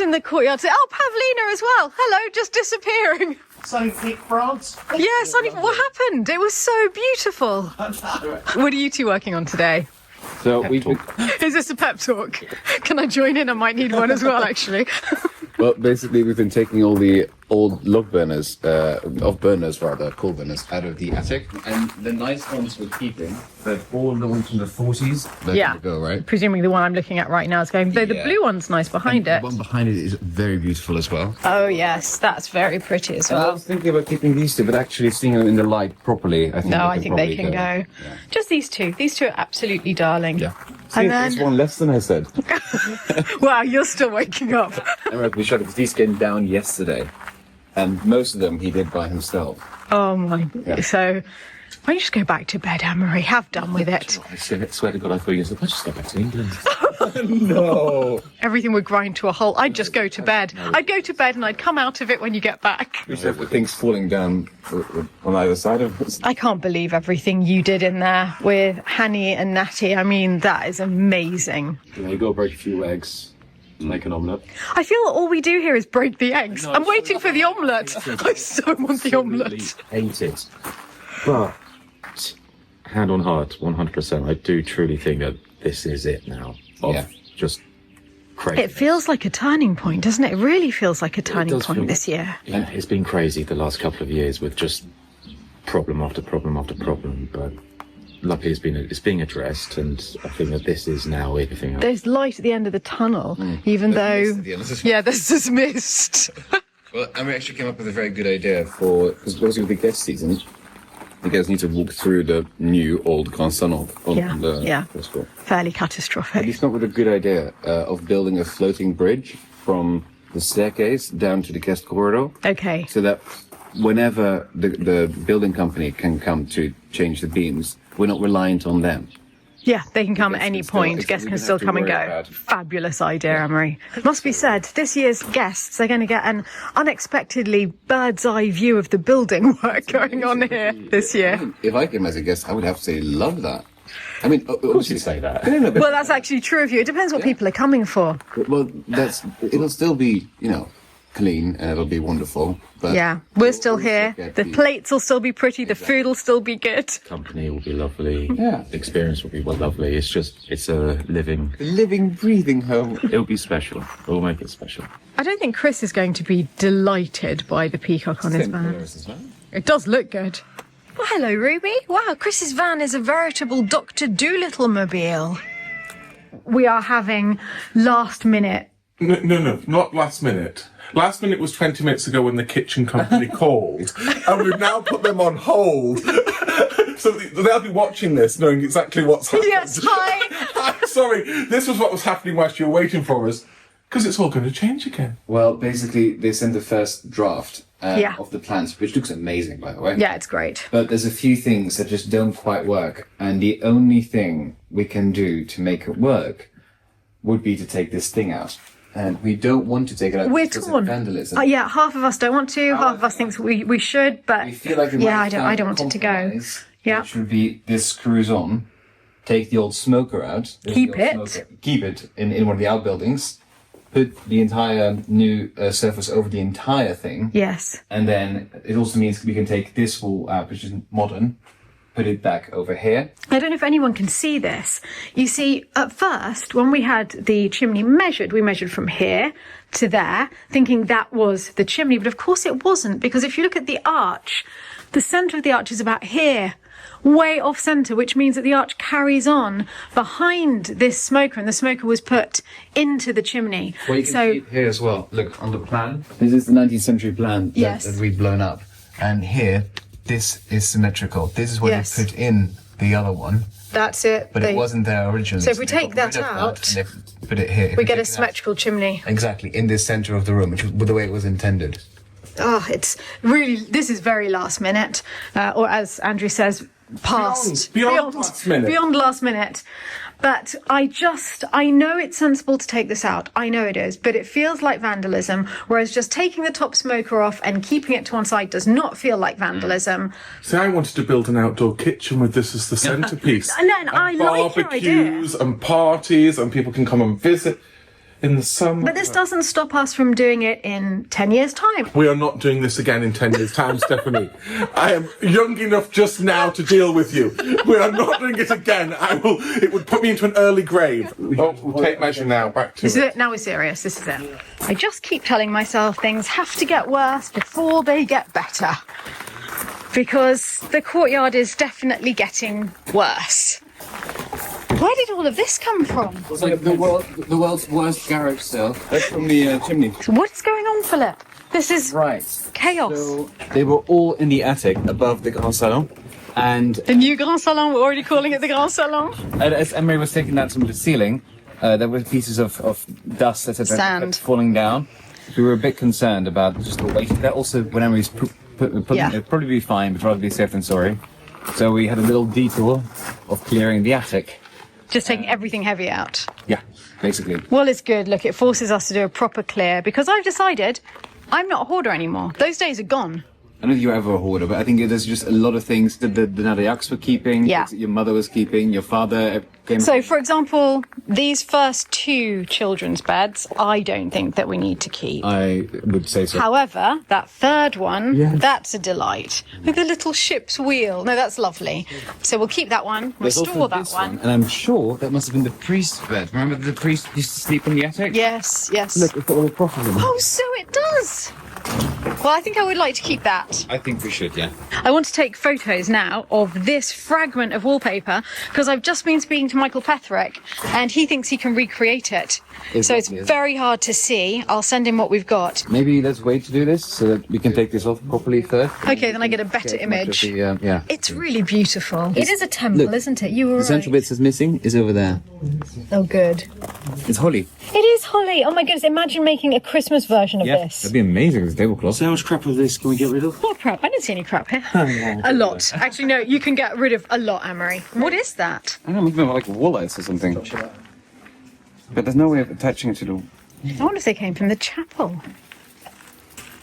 in the courtyard. Oh, Pavlina as well. Hello, just disappearing. Sunny Peak, France. Yeah, Sunny. What happened? It was so beautiful. What are you two working on today? So we've been, Is this a pep talk? Can I join in? I might need one as well, actually. well, basically we've been taking all the old coal burners out of the attic, and the nice ones we're keeping, but all the ones from the 40s, they're Yeah. gonna go, right? Presuming the one I'm looking at right now is going. Though the Yeah. blue one's nice behind And it. the one behind it is very beautiful as well. Oh yes, that's very pretty as And I well. was thinking about keeping these two, but actually seeing them in the light properly, I think No, I think they probably can go. Yeah. Just these two. These two are absolutely darling. Yeah. And See, then- there's one less than I said. Wow, you're still waking up. I remember we shot it because these came down yesterday, and most of them he did by himself. Oh my. Yeah. So, why don't you just go back to bed, Anne-Marie? Have done with it. I swear to God, I thought you were going to say, let's just go back to England. No. Everything would grind to a halt. I'd just go to bed. I'd go to bed and I'd come out of it when you get back. We should have things falling down on either side of us. I can't believe everything you did in there with Hanny and Natty. I mean, that is amazing. You got to break a few eggs to make an omelette. I feel all we do here is break the eggs. I'm waiting for the omelette. I so want the omelette. Hate it. But, hand on heart, 100%, I do truly think that this is it now. Of Yeah. just crazy. It feels like a turning point, doesn't it? It really feels like a turning does point feel- this year. Yeah, it's been crazy the last couple of years with just problem after problem after problem, but luckily it's being addressed, and I think that this is now everything else. There's light at the end of the tunnel, even though... There's mist at the end, this is- Yeah, there's this mist. Well, and we actually came up with a very good idea for, because obviously with the guest season, you guys need to walk through the new old Grand Salon on Yeah, the yeah. first floor. Fairly And catastrophic. he's come up with a good idea of building a floating bridge from the staircase down to the guest corridor, Okay. so that whenever the building company can come to change the beams, we're not reliant on them. Yeah, they can come at Guests any can still- point. we Guests don't can have still to come and worry go. about- Fabulous idea, Anne-Marie. It must be said, this year's guests are going to get an unexpectedly bird's eye view of the building work going on here this year. If I came as a guest, I would have to say, love that. I mean, obviously say that. No, but, Well, that's actually true of you. It depends what people are coming for. well, it'll still be, clean and it'll be wonderful. But Yeah, we're still here. get The plates will still be pretty. The food will still be good. Company will be lovely. Yeah. The experience will be lovely. It's a living. living, breathing home. It'll be special. We'll make it special. I don't think Chris is going to be delighted by the peacock on his van. It does look good. Well, hello, Ruby. Wow, Chris's van is a veritable Dr. Dolittle mobile. We are having last minute. No, not last minute. Last minute was 20 minutes ago when the kitchen company called, and we've now put them on hold. So they'll be watching this, knowing exactly what's happening. Yes, hi. I'm sorry, this was what was happening whilst you were waiting for us, because it's all going to change again. Well, basically, they sent the first draft Yeah. of the plans, which looks amazing, by the way. Yeah, it's great. But there's a few things that just don't quite work, and the only thing we can do to make it work would be to take this thing out. And we don't want to take it out We're because torn. of vandalism. Yeah, half of us don't want to. Half of us thinks we should, but We feel like yeah, I don't want it to go. Yeah. It should be this screws on. Take the old smoker out. Keep the old it. smoker. Keep it in one of the outbuildings. Put the entire new surface over the entire thing. Yes. And then it also means we can take this wall out, which is modern, put it back over here. I don't know if anyone can see this. You see, at first, when we had the chimney measured, we measured from here to there, thinking that was the chimney. But of course it wasn't, because if you look at the arch, the centre of the arch is about here, way off centre, which means that the arch carries on behind this smoker, and the smoker was put into the chimney. Well, you can So see it here as well. Look, on the plan. This is the 19th century plan Yes. that we've blown up. And here, this is symmetrical. This is what Yes. you put in the other one, that's it. but it wasn't there originally. So if we they take got that rid of out, and they put it here. If we get take a it out- symmetrical chimney. Exactly, in the centre of the room, which was the way it was intended. Oh, it's really, this is very last minute, or as Andrew says, past. Beyond last minute. Beyond last minute. But I know it's sensible to take this out. I know it is, but it feels like vandalism, whereas just taking the top smoker off and keeping it to one side does not feel like vandalism. See, I wanted to build an outdoor kitchen with this as the centrepiece. And then I like your idea. barbecues and parties, and people can come and visit. in the summer. But this doesn't stop us from doing it in 10 years' time. We are not doing this again in 10 years' time, Stephanie. I am young enough just now to deal with you. We are not doing it again. It would put me into an early grave. Oh, we'll take measure now. Back to This is it. Now we're serious. This is it. I just keep telling myself things have to get worse before they get better. Because the courtyard is definitely getting worse. Where did all of this come from? It's like the world's worst garage sale. That's from the chimney. So what is going on, Philip? This is Right. chaos. So they were all in the attic above the Grand Salon. And The new Grand Salon, we're already calling it the Grand Salon. as Emery was taking that from the ceiling, there were pieces of dust that Sand. falling down. We were a bit concerned about just the weight of that. Also, when Emery's Yeah. it'd probably be fine, but rather be safe than sorry. So we had a little detour of clearing the attic. Just taking everything heavy out. Yeah, basically. Well, it's good. Look, it forces us to do a proper clear because I've decided I'm not a hoarder anymore. Those days are gone. I don't think you were ever a hoarder, but I think there's just a lot of things that the Nadiaks were keeping, Yeah. things that your mother was keeping, your father came... So, for example, these first 2 children's beds, I don't think that we need to keep. I would say so. However, that third one, Yeah. that's a delight. With the little ship's wheel. No, that's lovely. So we'll keep that one, There's restore also that this one. And I'm sure that must have been the priest's bed. Remember the priest used to sleep in the attic? Yes, yes. Look, it's got all the crosses in it. Oh, so it does. Well, I think I would like to keep that. I think we should, yeah. I want to take photos now of this fragment of wallpaper because I've just been speaking to Michael Petherick and he thinks he can recreate it. So it's very hard to see. I'll send him what we've got. Maybe let's wait to do this so that we can take this off properly first. Okay, then I get a better Get as much of image. the, yeah. It's really beautiful. It is a temple, look, isn't it? You were The central right. bit that's missing is over there. Oh, good. It's holly. It is holly. Oh my goodness! Imagine making a Christmas version of this. That'd be amazing with a tablecloth. So how much crap of this can we get rid of? What crap? I didn't see any crap here. A lot. Actually, no. You can get rid of a lot, Amory. What is that? I don't know, maybe like woolites or something. But there's no way of attaching it to the... I wonder if they came from the chapel.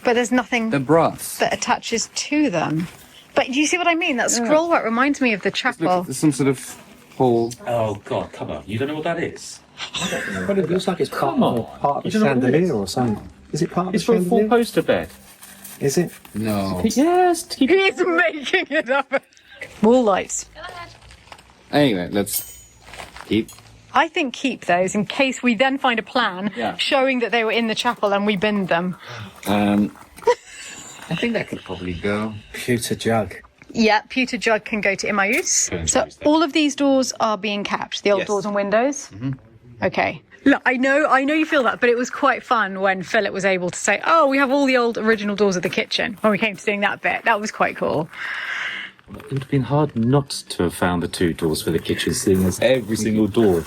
But there's nothing The brass. that attaches to them. But do you see what I mean? That scroll work reminds me of the chapel. Look, there's some sort of hole. Oh God, come on! You don't know what that is? But it looks like it's part of a You don't know what it chandelier is? or something. Is it part of It's a for a chandelier? four-poster bed. Is it? No. Yes, to keep He's making it up. Wall lights. Anyway, let's keep... I think keep those in case we then find a plan Yeah. showing that they were in the chapel and we binned them. I think that could probably go. Pewter jug. Yeah, pewter jug can go to Imayus. So all of these doors are being kept, the old Yes. doors and windows? Okay. Look, I know you feel that, but it was quite fun when Philip was able to say, oh, we have all the old original doors of the kitchen when we came to doing that bit. That was quite cool. It would have been hard not to have found the 2 doors for the kitchen, seeing as every single door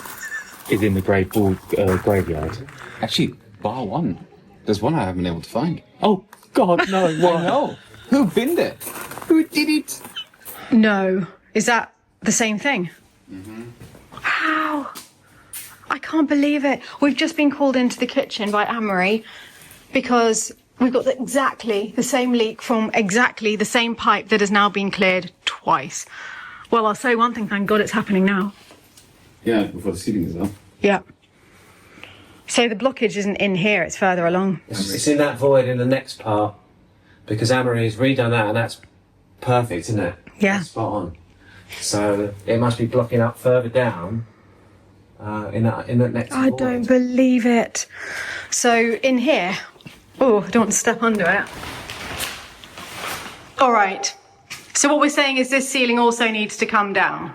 is in the graveyard. Actually, bar one. There's one I haven't been able to find. Oh God, no! What? No. Who binned it? Who did it? No. Is that the same thing? Wow. I can't believe it. We've just been called into the kitchen by Amory because we've got exactly the same leak from exactly the same pipe that has now been cleared twice. Well, I'll say one thing, thank God it's happening now. Yeah, before the ceiling is up. Yeah. So the blockage isn't in here, it's further along. It's in that void in the next part because Amory's redone that and that's perfect, isn't it? Yeah. That's spot on. So it must be blocking up further down in that next I void. don't believe it. So in here, oh, I don't want to step under it. All right. So what we're saying is this ceiling also needs to come down.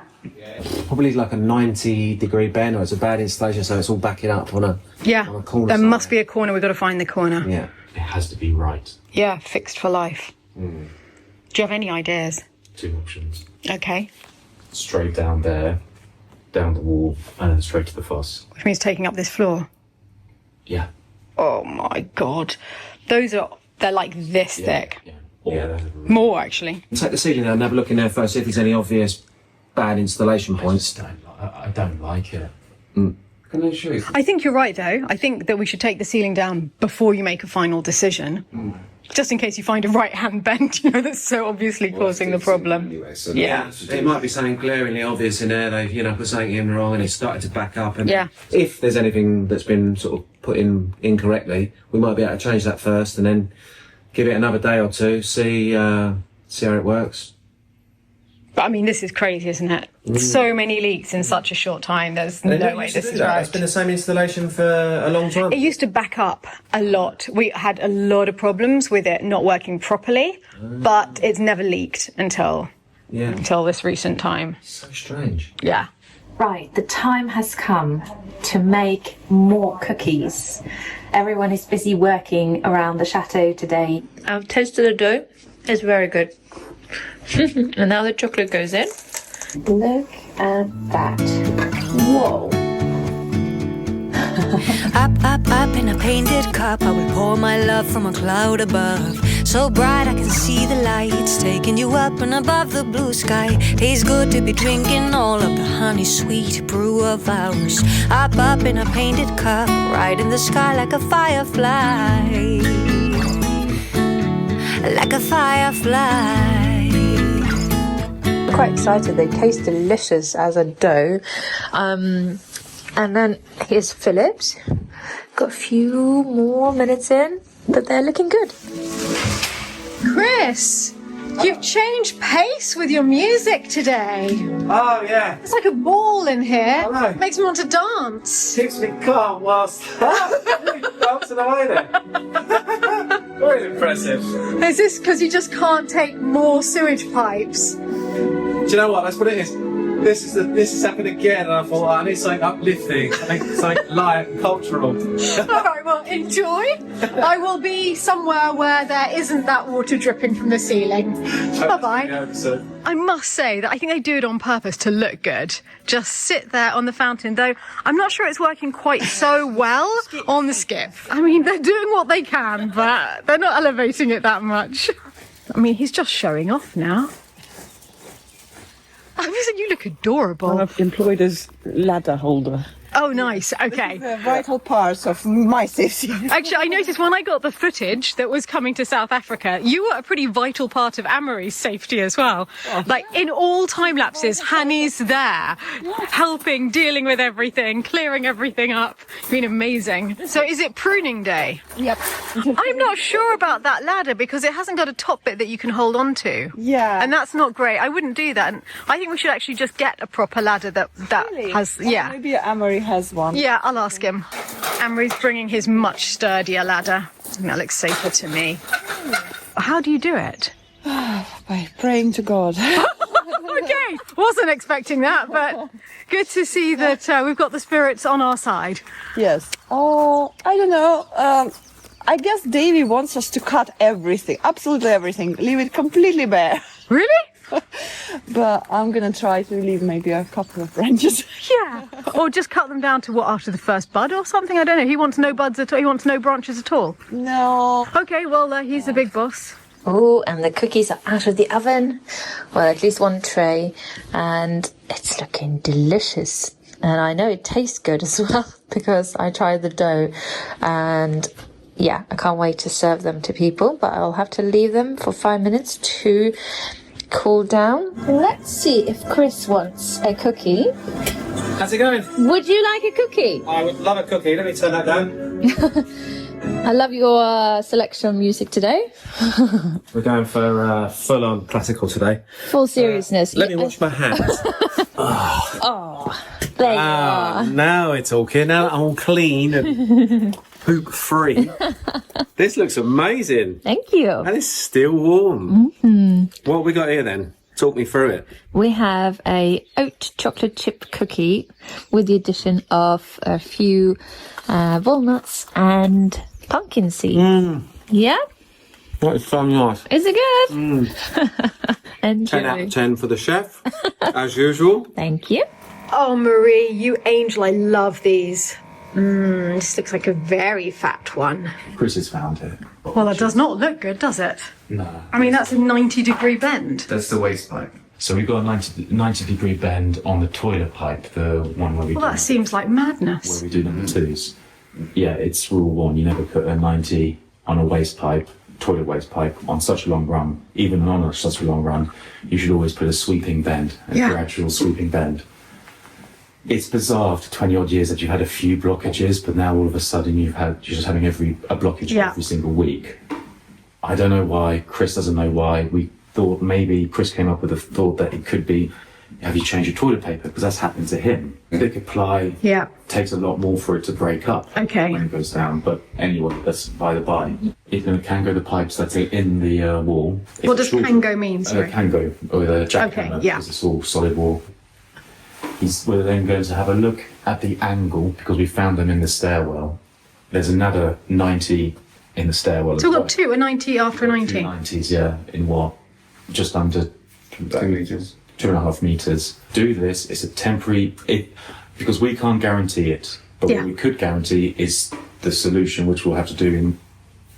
Probably like a 90-degree bend, or it's a bad installation, so it's all backing up on a Yeah. on a corner. There side. must be a corner. We've got to find the corner. Yeah. It has to be right. Yeah, fixed for life. Do you have any ideas? 2 options: Okay. straight down there, down the wall, and then straight to the fosse. Which means taking up this floor. Yeah. Oh my God. They're like this thick. Yeah. Yeah. that's- More actually. Take the ceiling down and have a look in there first, see if there's any obvious bad installation points. I don't like it. Can I show you? I think you're right though. I think that we should take the ceiling down before you make a final decision. just in case you find a right-hand bend, you know, that's so obviously causing the problem. Anyway, so Yeah. It might be something glaringly obvious in there. They've, put something in wrong and it's started to back up. And Yeah. if there's anything that's been sort of put in incorrectly, we might be able to change that first and then give it another day or two, see how it works. But I mean, this is crazy, isn't it? So many leaks in such a short time. There's no way this is right. It's been the same installation for a long time. It used to back up a lot. We had a lot of problems with it not working properly, but it's never leaked until this recent time. So strange. Yeah. Right, the time has come to make more cookies. Everyone is busy working around the chateau today. I've tasted the dough. It's very good. And now the chocolate goes in. Look at that. Whoa. Up in a painted cup, I will pour my love from a cloud above. So bright I can see the lights taking you up and above the blue sky. Tastes good to be drinking all of the honey sweet brew of ours. Up in a painted cup, right in the sky like a firefly. Like a firefly. Quite excited. They taste delicious as a dough. And then here's Phillips. Got a few more minutes in, but they're looking good. Chris, you've changed pace with your music today. Oh, yeah. It's like a ball in here. I know. Makes me want to dance. Keeps me calm whilst dancing away there. Very impressive. Is this because you just can't take more sewage pipes? Do you know what? That's what it is. This has happened again, and I thought, I need something uplifting, something light and cultural. All right, well, enjoy. I will be somewhere where there isn't that water dripping from the ceiling. Bye-bye. I must say that I think they do it on purpose to look good. Just sit there on the fountain, though I'm not sure it's working quite so well on the skip. I mean, they're doing what they can, but they're not elevating it that much. I mean, he's just showing off now. You look adorable. I'm employed as ladder holder. Oh, nice. Okay. The vital parts of my safety. Actually, I noticed when I got the footage that was coming to South Africa, you were a pretty vital part of Amory's safety as well. Like, in all time lapses, Hanny's there, helping, dealing with everything, clearing everything up. It's been amazing. So is it pruning day? Yep. I'm not sure about that ladder because it hasn't got a top bit that you can hold on to. Yeah. And that's not great. I wouldn't do that. And I think we should actually just get a proper ladder that Really? has, yeah. Maybe Amory has one. Yeah, I'll ask him. Amory's bringing his much sturdier ladder. I think that looks safer to me. How do you do it? By praying to God. Okay, wasn't expecting that, but good to see that we've got the spirits on our side. Yes. Oh, I don't know. I guess Davy wants us to cut everything, absolutely everything, leave it completely bare. Really? But I'm gonna try to leave maybe a couple of branches. Yeah. Or just cut them down to what, after the first bud or something? I don't know. He wants no buds at all. He wants no branches at all. No. Okay, well, he's the big boss. Oh, and the cookies are out of the oven. Well, at least one tray. And it's looking delicious. And I know it tastes good as well because I tried the dough. And yeah, I can't wait to serve them to people. But I'll have to leave them for 5 minutes to cool down. Let's see if Chris wants a cookie. How's it going? Would you like a cookie? I would love a cookie. Let me turn that down. I love your selection of music today. We're going for full-on classical today. Full seriousness. Let me wash my hands. There you are. Now it's all clear. Now I'm all clean and poop-free. This looks amazing. Thank you. And it's still warm. Mm-hmm. What have we got here then? Talk me through it. We have a oat chocolate chip cookie with the addition of a few walnuts and pumpkin seed. Yeah? That is so nice. Is it good? Enjoy. 10 out of 10 for the chef, as usual. Thank you. Oh, Marie, you angel, I love these. This looks like a very fat one. Chris has found it. Well, that does not look good, does it? No. I mean, that's a 90-degree bend. That's the waste pipe. So we've got a 90-degree bend on the toilet pipe, the one where we Well, that seems like madness. where we do number twos. Yeah, it's rule one. You never put a 90 on a waste pipe toilet waste pipe on such a long run, even on such a long run, you should always put a sweeping bend, a gradual sweeping bend. It's bizarre after 20 odd years that you had a few blockages, but now all of a sudden you're just having a blockage every single week. I don't know why. Chris doesn't know why. We thought maybe Chris came up with the thought that it could be, have you changed your toilet paper? Because that's happened to him. Thicker ply takes a lot more for it to break up when it goes down. But anyway, that's by the by. It can go the pipes that's in the wall. What does Kango mean? Sorry. Kango, with a jackhammer, because it's all solid wall. We're then going to have a look at the angle, because we found them in the stairwell. There's another 90 in the stairwell. So we've got two, a 90 after a 90? 90s, in what? Just under 2 meters. 2.5 meters. Do this, it's a temporary, because we can't guarantee it, but what we could guarantee is the solution, which we'll have to do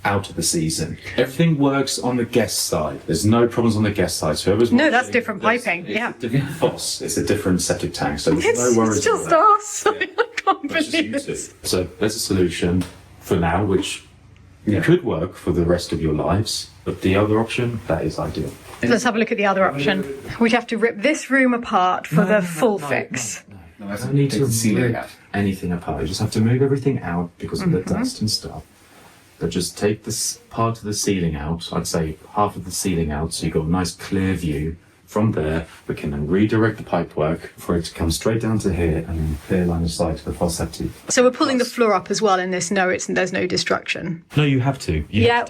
out of the season. Everything works on the guest side. There's no problems on the guest side. So whoever's no, that's different piping. It's a different fosse. It's a different septic tank. So there's no worries. It's just us. I can't believe it. So there's a solution for now, which could work for the rest of your lives. But the other option, that is ideal. Let's have a look at the other option. We'd have to rip this room apart for the full fix. No, I don't need to rip anything apart. You just have to move everything out because of the dust and stuff. But just take this part of the ceiling out, I'd say half of the ceiling out, so you've got a nice clear view. From there, we can then redirect the pipework for it to come straight down to here and then clear line of sight to the falsetti. So we're pulling the floor up as well in this. No, there's no destruction. No, you have to.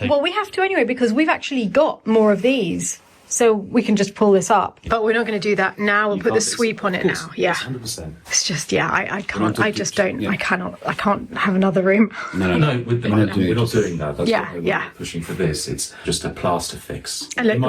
Well, we have to anyway, because we've actually got more of these. So we can just pull this up. But we're not going to do that now. We'll put the sweep on it now. Yeah. 100%. It's just, I can't, I just don't, I can't have another room. No, we're not doing that. That's why we're pushing for this. It's just a plaster fix. And look,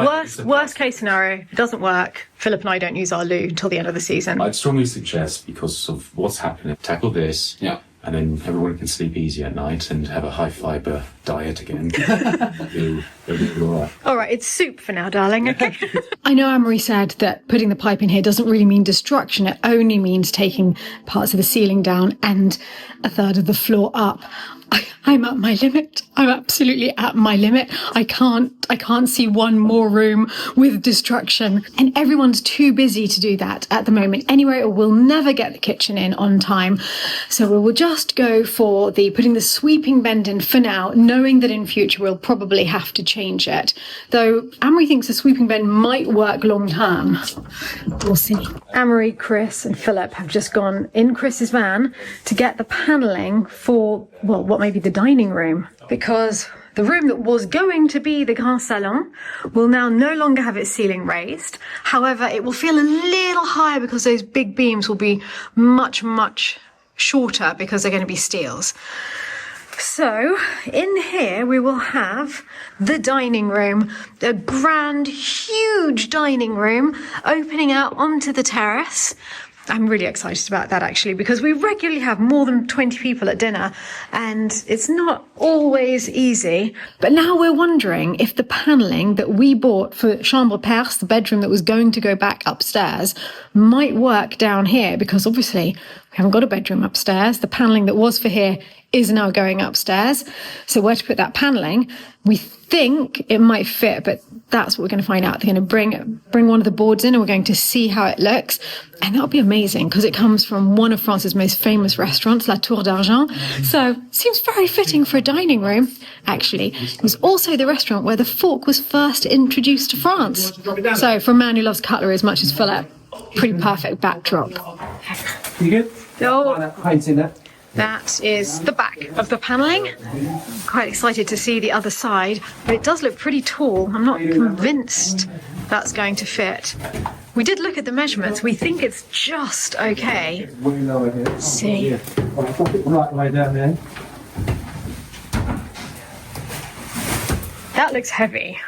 worst case scenario, it doesn't work. Philip and I don't use our loo until the end of the season. I'd strongly suggest, because of what's happening, tackle this. Yeah. And then everyone can sleep easy at night and have a high fibre diet again. It'll be all right. All right, it's soup for now, darling, okay? I know Anne-Marie said that putting the pipe in here doesn't really mean destruction. It only means taking parts of the ceiling down and a third of the floor up. I'm at my limit. I'm absolutely at my limit. I can't see one more room with destruction. And everyone's too busy to do that at the moment anyway, or we'll never get the kitchen in on time. So we will just go for putting the sweeping bend in for now, knowing that in future we'll probably have to change it. Though Anne-Marie thinks the sweeping bend might work long term. We'll see. Anne-Marie, Chris and Philip have just gone in Chris's van to get the panelling for, well, what may be the dining room, because the room that was going to be the grand salon will now no longer have its ceiling raised. However, it will feel a little higher because those big beams will be much, much shorter because they're going to be steels. So in here we will have the dining room, a grand, huge dining room opening out onto the terrace. I'm really excited about that actually, because we regularly have more than 20 people at dinner and it's not always easy. But now we're wondering if the panelling that we bought for chambre perce, the bedroom that was going to go back upstairs, might work down here, because obviously we haven't got a bedroom upstairs. The panelling that was for here is now going upstairs. So where to put that panelling? We think it might fit, but that's what we're going to find out. They're going to bring one of the boards in and we're going to see how it looks. And that'll be amazing because it comes from one of France's most famous restaurants, La Tour d'Argent. So seems very fitting for a dining room. Actually, it was also the restaurant where the fork was first introduced to France. So for a man who loves cutlery as much as Philip, pretty perfect backdrop. You good? Oh, Painting that. that is the back of the panelling. I'm quite excited to see the other side, but it does look pretty tall. I'm not convinced that's going to fit. We did look at the measurements. We think it's just okay. Let's see. I'll drop it right way down there. That looks heavy.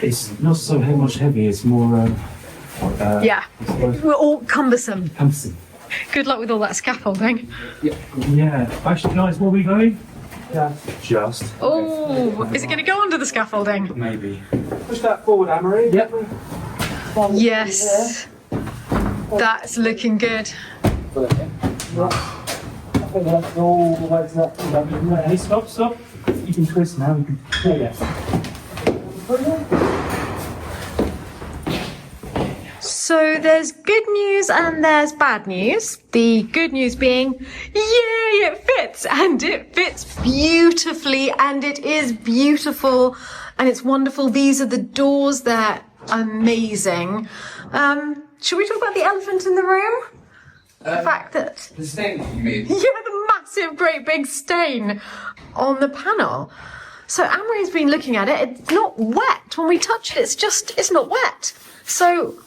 It's not so much heavy, it's more... Yeah, we're all cumbersome. Cumbersome. Good luck with all that scaffolding. Yeah. Actually, guys, where are we going? Yeah. Just. Oh, is it going to go under the scaffolding? Maybe. Push that forward, Anne-Marie. Yep. Yes. That's looking good. Hey, stop. You can twist now. You can. Oh, yeah. So there's good news and there's bad news. The good news being, yay, it fits, and it fits beautifully, and it is beautiful, and it's wonderful. These are the doors, they're amazing. Should we talk about the elephant in the room? The fact that... The stain, you mean? Yeah, the massive, great big stain on the panel. So Anne-Marie's been looking at it. It's not wet. When we touch it, it's not wet. So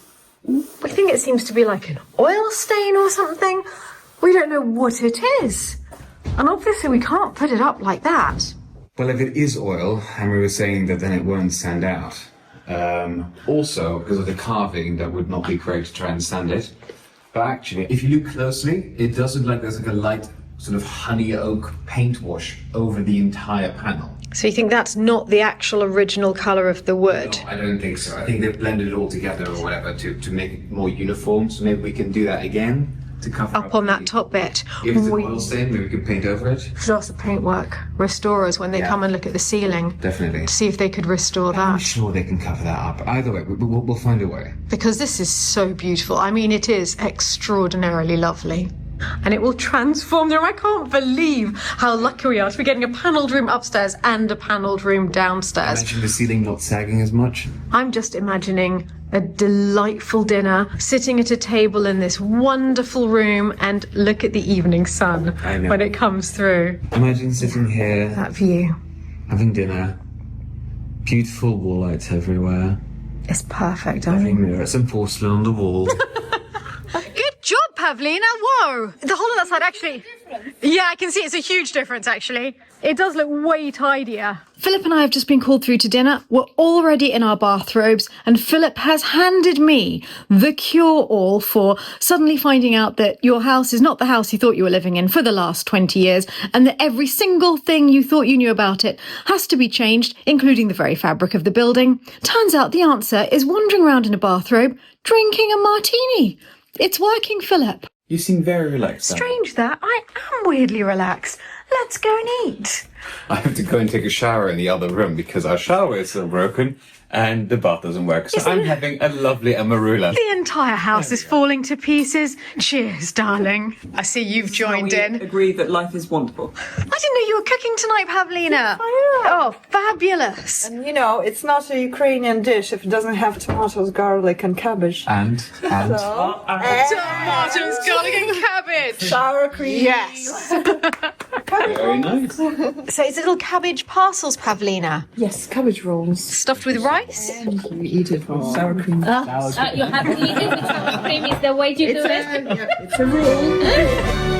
we think it seems to be like an oil stain or something. We don't know what it is. And obviously we can't put it up like that. Well, if it is oil, Henry was saying that then it won't stand out. Also, because of the carving, that would not be great to try and stand it. But actually, if you look closely, it does look like there's like a light sort of honey oak paint wash over the entire panel. So you think that's not the actual original colour of the wood? No, I don't think so. I think they've blended it all together or whatever to make it more uniform. So maybe we can do that again to cover up on that top bit. If it's an oil stain, maybe we can paint over it. Should ask the paintwork restorers when they come and look at the ceiling. Definitely. To see if they could restore that. I'm sure they can cover that up. Either way, we'll find a way. Because this is so beautiful. I mean, it is extraordinarily lovely. And it will transform the room. I can't believe how lucky we are to be getting a panelled room upstairs and a panelled room downstairs. Imagine the ceiling not sagging as much. I'm just imagining a delightful dinner, sitting at a table in this wonderful room, and look at the evening sun when it comes through. Imagine sitting here. That view. Having dinner. Beautiful wall lights everywhere. It's perfect, Having mirrors and porcelain on the wall. Good job, Pavlina. Whoa. The whole of that side, actually. Yeah, I can see it's a huge difference, actually. It does look way tidier. Philip and I have just been called through to dinner. We're already in our bathrobes, and Philip has handed me the cure-all for suddenly finding out that your house is not the house you thought you were living in for the last 20 years, and that every single thing you thought you knew about it has to be changed, including the very fabric of the building. Turns out the answer is wandering around in a bathrobe, drinking a martini. It's working, Philip. You seem very relaxed. Strange that. I am weirdly relaxed. Let's go and eat. I have to go and take a shower in the other room because our shower is still broken and the bath doesn't work. So I'm having a lovely amarula. The entire house is falling to pieces. Cheers, darling. I see you've joined in. Agree that life is wonderful. I didn't know you were cooking tonight, Pavlina. Oh, fabulous. And you know, it's not a Ukrainian dish if it doesn't have tomatoes, garlic, and cabbage. And? Tomatoes, garlic, and cabbage. Sour cream. Yes. Very nice. So it's little cabbage parcels, Pavlina. Yes, cabbage rolls. Stuffed with rice? You eat it with sour cream. You have to eat it with sour cream. Is the way you do it? It's a rule.